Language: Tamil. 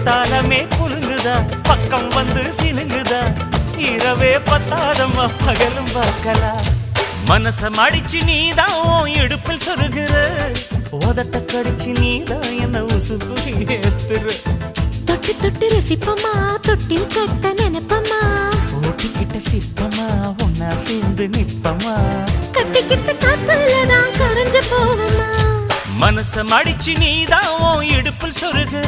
குத்தாலமே குலுங்குதா பக்கம் வந்து சினுங்குதா இரவே பத்தாதம்மா பகலும் பார்க்கலாம் மனச மடிச்சு நீதான் இடுப்பில் சொருகிற உதட்ட கடிச்சு நீதான் என்ன உசுப்பு ஏத்துற தொட்டு தொட்டு ரசிப்பமா தொட்டில் கட்ட நினைப்பமா ஓட்டிக்கிட்ட சிற்பமா ஒன்னா சேர்ந்து நிற்பமா கட்டிக்கிட்ட காத்துலதான் கரைஞ்சு போவமா மனச மடிச்சு நீதான் இடுப்பில் சொருகிற